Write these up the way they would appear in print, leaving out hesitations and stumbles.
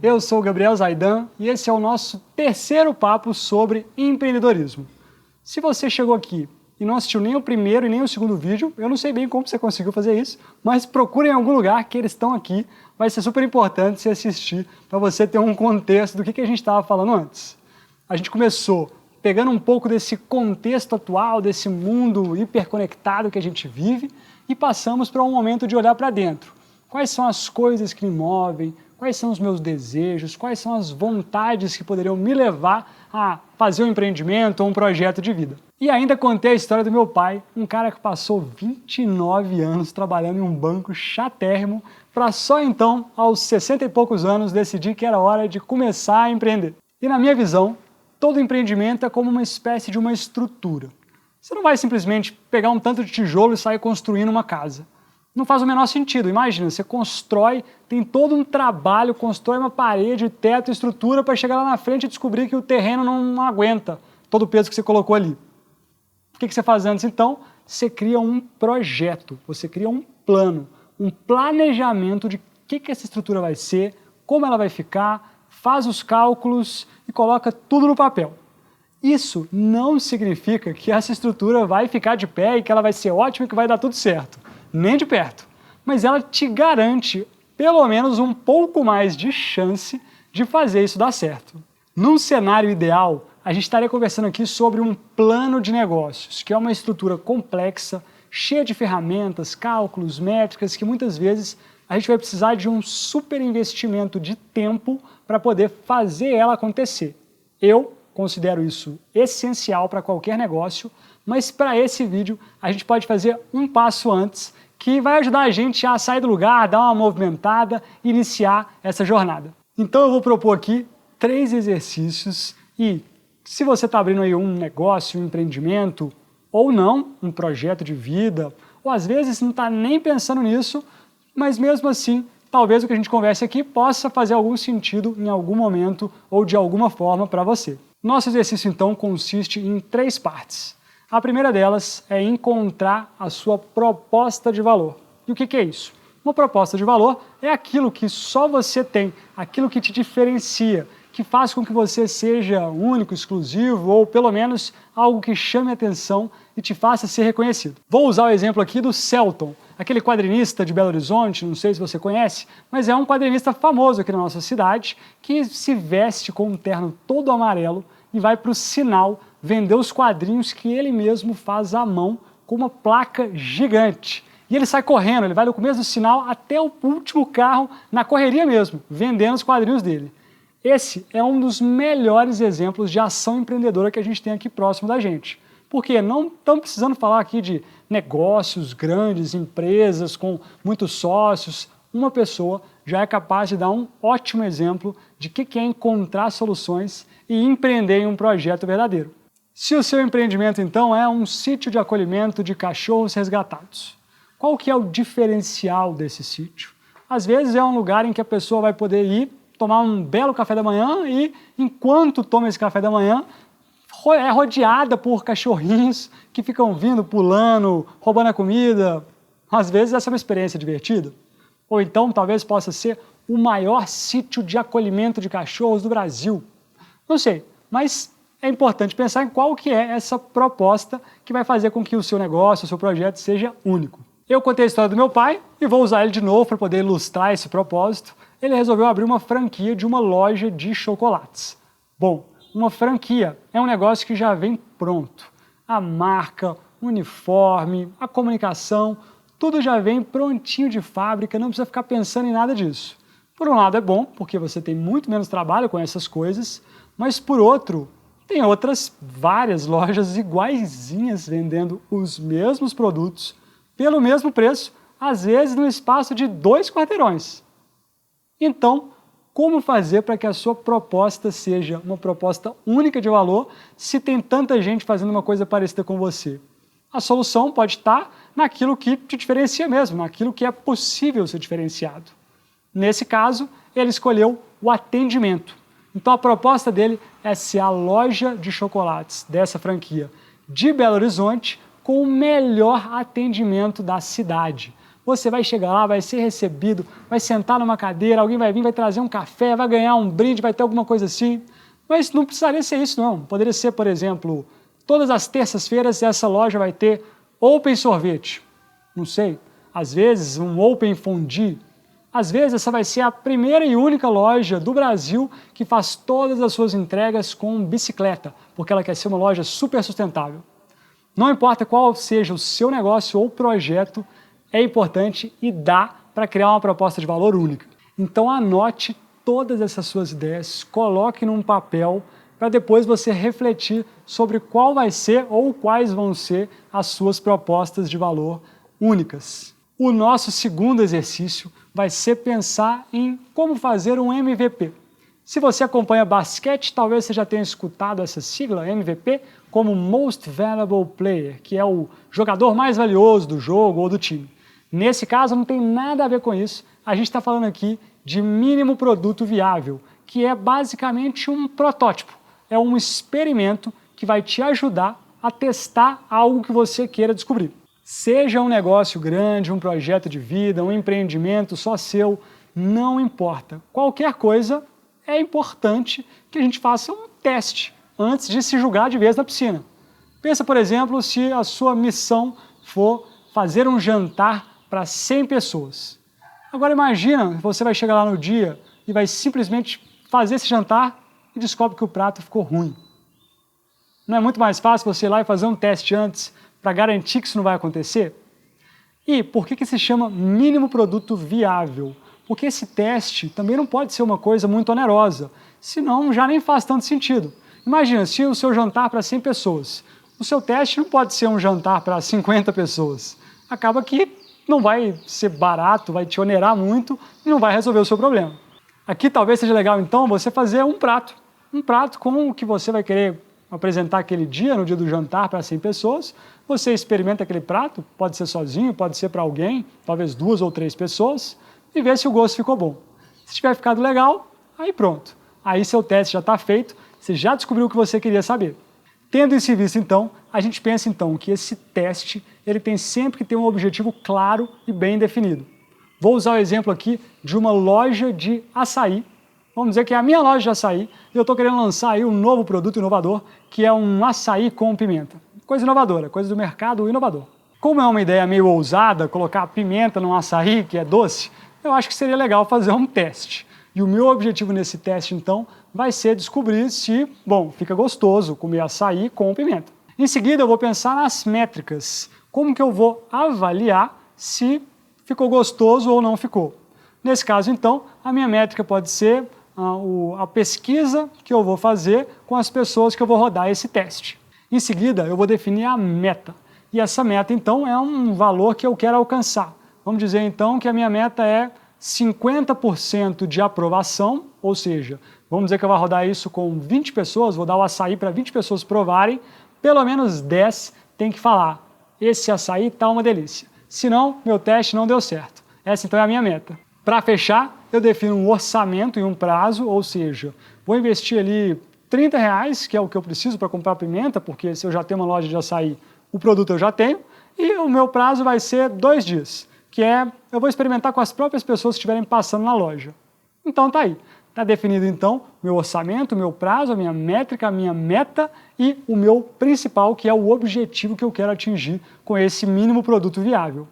eu sou o Gabriel Zaidan e esse é o nosso terceiro papo sobre empreendedorismo. Se você chegou aqui e não assistiu nem o primeiro e nem o segundo vídeo, eu não sei bem como você conseguiu fazer isso, mas procure em algum lugar que eles estão aqui. Vai ser super importante você assistir para você ter um contexto do que a gente estava falando antes. A gente começou pegando um pouco desse contexto atual, desse mundo hiperconectado que a gente vive e passamos para um momento de olhar para dentro. Quais são as coisas que me movem? Quais são os meus desejos? Quais são as vontades que poderiam me levar a fazer um empreendimento ou um projeto de vida? E ainda contei a história do meu pai, um cara que passou 29 anos trabalhando em um banco chatérrimo para só então, aos 60 e poucos anos, decidir que era hora de começar a empreender. E na minha visão, todo empreendimento é como uma espécie de uma estrutura. Você não vai simplesmente pegar um tanto de tijolo e sair construindo uma casa. Não faz o menor sentido. Imagina, você constrói, tem todo um trabalho, constrói uma parede, teto, estrutura para chegar lá na frente e descobrir que o terreno não aguenta todo o peso que você colocou ali. O que você faz antes, então? Você cria um projeto, você cria um plano, um planejamento de o que essa estrutura vai ser, como ela vai ficar, faz os cálculos e coloca tudo no papel. Isso não significa que essa estrutura vai ficar de pé e que ela vai ser ótima e que vai dar tudo certo. Nem de perto. Mas ela te garante pelo menos um pouco mais de chance de fazer isso dar certo. Num cenário ideal, a gente estaria conversando aqui sobre um plano de negócios, que é uma estrutura complexa, cheia de ferramentas, cálculos, métricas, que muitas vezes a gente vai precisar de um super investimento de tempo para poder fazer ela acontecer. Eu considero isso essencial para qualquer negócio, mas para esse vídeo a gente pode fazer um passo antes, que vai ajudar a gente a sair do lugar, dar uma movimentada e iniciar essa jornada. Então eu vou propor aqui 3 exercícios e se você está abrindo aí um negócio, um empreendimento, ou não, um projeto de vida, ou às vezes não está nem pensando nisso, mas mesmo assim, talvez o que a gente converse aqui possa fazer algum sentido em algum momento ou de alguma forma para você. Nosso exercício então consiste em 3 partes. A primeira delas é encontrar a sua proposta de valor. E o que é isso? Uma proposta de valor é aquilo que só você tem, aquilo que te diferencia, que faz com que você seja único, exclusivo ou pelo menos algo que chame a atenção e te faça ser reconhecido. Vou usar o exemplo aqui do Celton, aquele quadrinista de Belo Horizonte, não sei se você conhece, mas é um quadrinista famoso aqui na nossa cidade que se veste com um terno todo amarelo e vai para o Sinal vender os quadrinhos que ele mesmo faz à mão com uma placa gigante. E ele sai correndo, ele vai do começo do Sinal até o último carro, na correria mesmo, vendendo os quadrinhos dele. Esse é um dos melhores exemplos de ação empreendedora que a gente tem aqui próximo da gente. Porque não estamos precisando falar aqui de negócios grandes, empresas com muitos sócios. Uma pessoa já é capaz de dar um ótimo exemplo de o que é encontrar soluções e empreender em um projeto verdadeiro. Se o seu empreendimento, então, é um sítio de acolhimento de cachorros resgatados, qual que é o diferencial desse sítio? Às vezes é um lugar em que a pessoa vai poder ir tomar um belo café da manhã e, enquanto toma esse café da manhã, é rodeada por cachorrinhos que ficam vindo, pulando, roubando a comida. Às vezes essa é uma experiência divertida. Ou então talvez possa ser o maior sítio de acolhimento de cachorros do Brasil. Não sei, mas é importante pensar em qual que é essa proposta que vai fazer com que o seu negócio, o seu projeto seja único. Eu contei a história do meu pai e vou usar ele de novo para poder ilustrar esse propósito. Ele resolveu abrir uma franquia de uma loja de chocolates. Bom, uma franquia é um negócio que já vem pronto. A marca, o uniforme, a comunicação, tudo já vem prontinho de fábrica, não precisa ficar pensando em nada disso. Por um lado é bom, porque você tem muito menos trabalho com essas coisas, mas por outro, tem outras várias lojas iguaizinhas vendendo os mesmos produtos, pelo mesmo preço, às vezes no espaço de 2 quarteirões. Então, como fazer para que a sua proposta seja uma proposta única de valor se tem tanta gente fazendo uma coisa parecida com você? A solução pode estar naquilo que te diferencia mesmo, naquilo que é possível ser diferenciado. Nesse caso, ele escolheu o atendimento. Então a proposta dele é ser a loja de chocolates dessa franquia de Belo Horizonte com o melhor atendimento da cidade. você vai chegar lá, vai ser recebido, vai sentar numa cadeira, alguém vai vir, vai trazer um café, vai ganhar um brinde, vai ter alguma coisa assim. Mas não precisaria ser isso, não. Poderia ser, por exemplo, todas as terças-feiras essa loja vai ter Open Sorvete. Não sei. Às vezes, um Open Fondue. Às vezes, essa vai ser a primeira e única loja do Brasil que faz todas as suas entregas com bicicleta, porque ela quer ser uma loja super sustentável. Não importa qual seja o seu negócio ou projeto, é importante e dá para criar uma proposta de valor única. Então anote todas essas suas ideias, coloque num papel para depois você refletir sobre qual vai ser ou quais vão ser as suas propostas de valor únicas. O nosso segundo exercício vai ser pensar em como fazer um MVP. Se você acompanha basquete, talvez você já tenha escutado essa sigla, MVP, como Most Valuable Player, que é o jogador mais valioso do jogo ou do time. Nesse caso, não tem nada a ver com isso. A gente está falando aqui de mínimo produto viável, que é basicamente um protótipo. É um experimento que vai te ajudar a testar algo que você queira descobrir. Seja um negócio grande, um projeto de vida, um empreendimento só seu, não importa. Qualquer coisa é importante que a gente faça um teste antes de se jogar de vez na piscina. Pensa, por exemplo, se a sua missão for fazer um jantar para 100 pessoas. Agora imagina, você vai chegar lá no dia e vai simplesmente fazer esse jantar e descobre que o prato ficou ruim. Não é muito mais fácil você ir lá e fazer um teste antes para garantir que isso não vai acontecer? E por que se chama mínimo produto viável? Porque esse teste também não pode ser uma coisa muito onerosa, senão já nem faz tanto sentido. Imagina, se o seu jantar para 100 pessoas, o seu teste não pode ser um jantar para 50 pessoas. Acaba que não vai ser barato, vai te onerar muito e não vai resolver o seu problema. Aqui talvez seja legal então você fazer um prato com o que você vai querer apresentar aquele dia, no dia do jantar para 100 pessoas, você experimenta aquele prato, pode ser sozinho, pode ser para alguém, talvez 2 ou 3 pessoas, e vê se o gosto ficou bom. Se tiver ficado legal, aí pronto. Aí seu teste já está feito, você já descobriu o que você queria saber. Tendo isso em vista, então, a gente pensa então que esse teste ele tem sempre que ter um objetivo claro e bem definido. Vou usar o exemplo aqui de uma loja de açaí. Vamos dizer que é a minha loja de açaí e eu estou querendo lançar aí um novo produto inovador, que é um açaí com pimenta. Coisa inovadora, coisa do mercado inovador. Como é uma ideia meio ousada, colocar pimenta num açaí que é doce, eu acho que seria legal fazer um teste. E o meu objetivo nesse teste, então, vai ser descobrir se, bom, fica gostoso comer açaí com pimenta. Em seguida, eu vou pensar nas métricas. Como que eu vou avaliar se ficou gostoso ou não ficou? Nesse caso, então, a minha métrica pode ser a pesquisa que eu vou fazer com as pessoas que eu vou rodar esse teste. Em seguida, eu vou definir a meta. E essa meta, então, é um valor que eu quero alcançar. Vamos dizer, então, que a minha meta é 50% de aprovação, ou seja, vamos dizer que eu vou rodar isso com 20 pessoas, vou dar o açaí para 20 pessoas provarem, pelo menos 10 tem que falar, esse açaí está uma delícia. Senão, meu teste não deu certo. Essa, então, é a minha meta. Para fechar, eu defino um orçamento e um prazo, ou seja, vou investir ali R$30, que é o que eu preciso para comprar pimenta, porque se eu já tenho uma loja de açaí, o produto eu já tenho, e o meu prazo vai ser 2 dias, que é, eu vou experimentar com as próprias pessoas que estiverem passando na loja. Então tá aí, está definido então meu orçamento, meu prazo, a minha métrica, a minha meta e o meu principal, que é o objetivo que eu quero atingir com esse mínimo produto viável.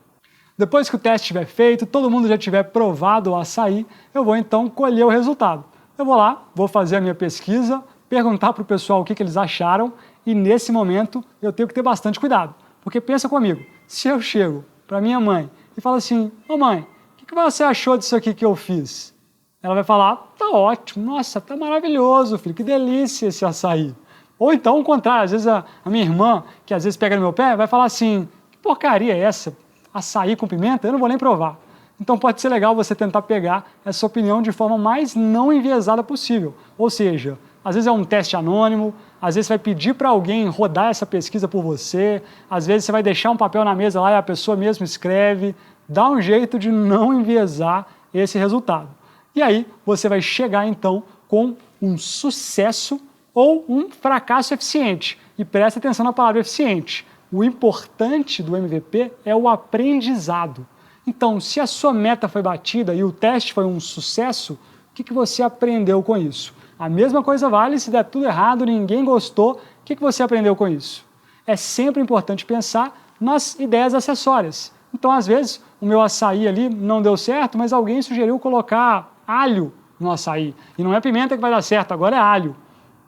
Depois que o teste estiver feito, todo mundo já tiver provado o açaí, eu vou então colher o resultado. Eu vou lá, vou fazer a minha pesquisa, perguntar para o pessoal o que eles acharam e nesse momento eu tenho que ter bastante cuidado. Porque pensa comigo, se eu chego para minha mãe e falo assim, ô mãe, o que você achou disso aqui que eu fiz? Ela vai falar, tá ótimo, nossa, tá maravilhoso, filho, que delícia esse açaí. Ou então o contrário, às vezes a minha irmã, que às vezes pega no meu pé, vai falar assim, que porcaria é essa? Açaí com pimenta? Eu não vou nem provar. Então pode ser legal você tentar pegar essa opinião de forma mais não enviesada possível. Ou seja, às vezes é um teste anônimo, às vezes você vai pedir para alguém rodar essa pesquisa por você, às vezes você vai deixar um papel na mesa lá e a pessoa mesmo escreve. Dá um jeito de não enviesar esse resultado. E aí você vai chegar então com um sucesso ou um fracasso eficiente. E preste atenção na palavra eficiente. O importante do MVP é o aprendizado. Então, se a sua meta foi batida e o teste foi um sucesso, o que você aprendeu com isso? A mesma coisa vale se der tudo errado, ninguém gostou, o que você aprendeu com isso? É sempre importante pensar nas ideias acessórias. Então, às vezes, o meu açaí ali não deu certo, mas alguém sugeriu colocar alho no açaí. E não é pimenta que vai dar certo, agora é alho.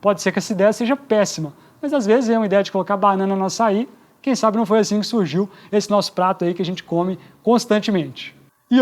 Pode ser que essa ideia seja péssima, mas às vezes é uma ideia de colocar banana no açaí. Quem sabe não foi assim que surgiu esse nosso prato aí que a gente come constantemente. E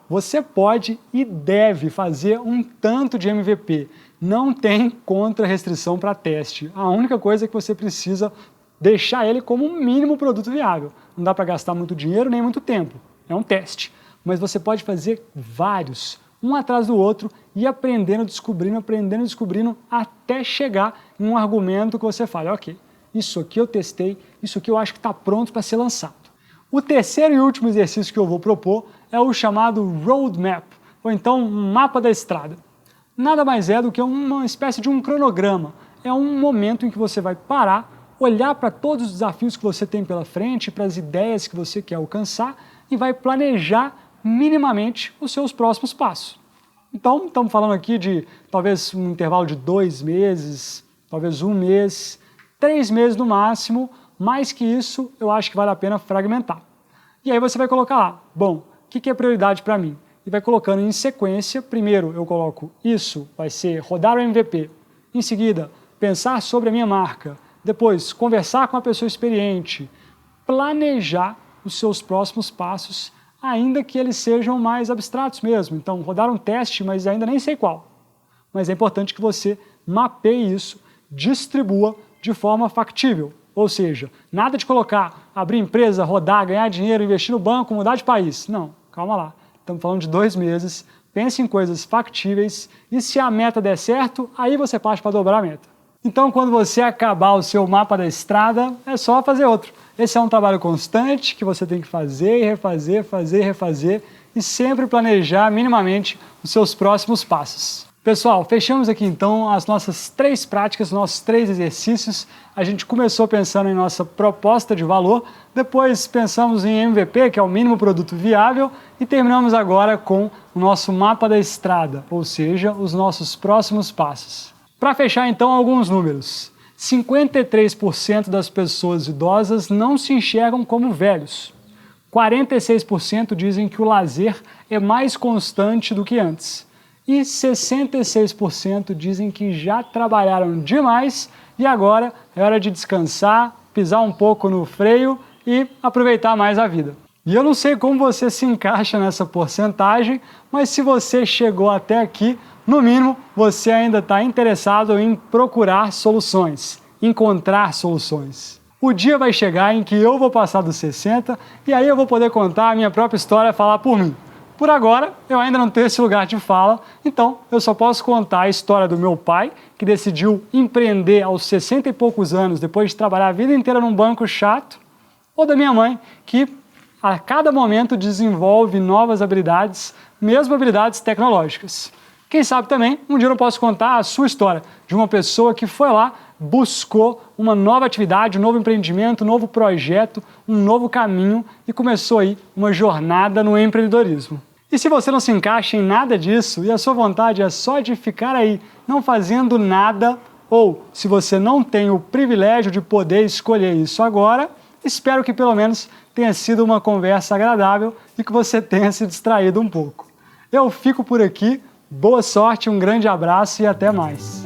você pode e deve fazer um tanto de MVP. Não tem contra-restrição para teste. A única coisa é que você precisa deixar ele como um mínimo produto viável. Não dá para gastar muito dinheiro nem muito tempo. É um teste. Mas você pode fazer vários, um atrás do outro, e aprendendo, descobrindo, até chegar em um argumento que você fala, ok, isso aqui eu testei, isso aqui eu acho que está pronto para ser lançado. O terceiro e último exercício que eu vou propor é o chamado Roadmap, ou então um mapa da estrada. Nada mais é do que uma espécie de um cronograma. É um momento em que você vai parar, olhar para todos os desafios que você tem pela frente, para as ideias que você quer alcançar e vai planejar minimamente os seus próximos passos. Então, estamos falando aqui de talvez um intervalo de 2 meses, talvez 1 mês, 3 meses no máximo. Mais que isso, eu acho que vale a pena fragmentar. E aí você vai colocar lá, bom, o que é prioridade para mim? E vai colocando em sequência. Primeiro eu coloco isso, vai ser rodar o MVP. Em seguida, pensar sobre a minha marca. Depois, conversar com a pessoa experiente. Planejar os seus próximos passos, ainda que eles sejam mais abstratos mesmo. Então, rodar um teste, mas ainda nem sei qual. Mas é importante que você mapeie isso, distribua de forma factível. Ou seja, nada de colocar, abrir empresa, rodar, ganhar dinheiro, investir no banco, mudar de país. Não, calma lá. Estamos falando de 2 meses, pense em coisas factíveis e se a meta der certo, aí você parte para dobrar a meta. Então, quando você acabar o seu mapa da estrada, é só fazer outro. Esse é um trabalho constante que você tem que fazer e refazer, fazer e refazer e sempre planejar minimamente os seus próximos passos. Pessoal, fechamos aqui então as nossas 3 práticas, nossos 3 exercícios. A gente começou pensando em nossa proposta de valor, depois pensamos em MVP, que é o mínimo produto viável, e terminamos agora com o nosso mapa da estrada, ou seja, os nossos próximos passos. Para fechar então, alguns números. 53% das pessoas idosas não se enxergam como velhos. 46% dizem que o lazer é mais constante do que antes. E 66% dizem que já trabalharam demais e agora é hora de descansar, pisar um pouco no freio e aproveitar mais a vida. E eu não sei como você se encaixa nessa porcentagem, mas se você chegou até aqui, no mínimo, você ainda está interessado em procurar soluções, encontrar soluções. O dia vai chegar em que eu vou passar dos 60 e aí eu vou poder contar a minha própria história e falar por mim. Por agora, eu ainda não tenho esse lugar de fala, então eu só posso contar a história do meu pai, que decidiu empreender aos 60 e poucos anos, depois de trabalhar a vida inteira num banco chato, ou da minha mãe, que a cada momento desenvolve novas habilidades, mesmo habilidades tecnológicas. Quem sabe também, um dia eu posso contar a sua história, de uma pessoa que foi lá, buscou uma nova atividade, um novo empreendimento, um novo projeto, um novo caminho e começou aí uma jornada no empreendedorismo. E se você não se encaixa em nada disso e a sua vontade é só de ficar aí não fazendo nada, ou se você não tem o privilégio de poder escolher isso agora, espero que pelo menos tenha sido uma conversa agradável e que você tenha se distraído um pouco. Eu fico por aqui, boa sorte, um grande abraço e até mais.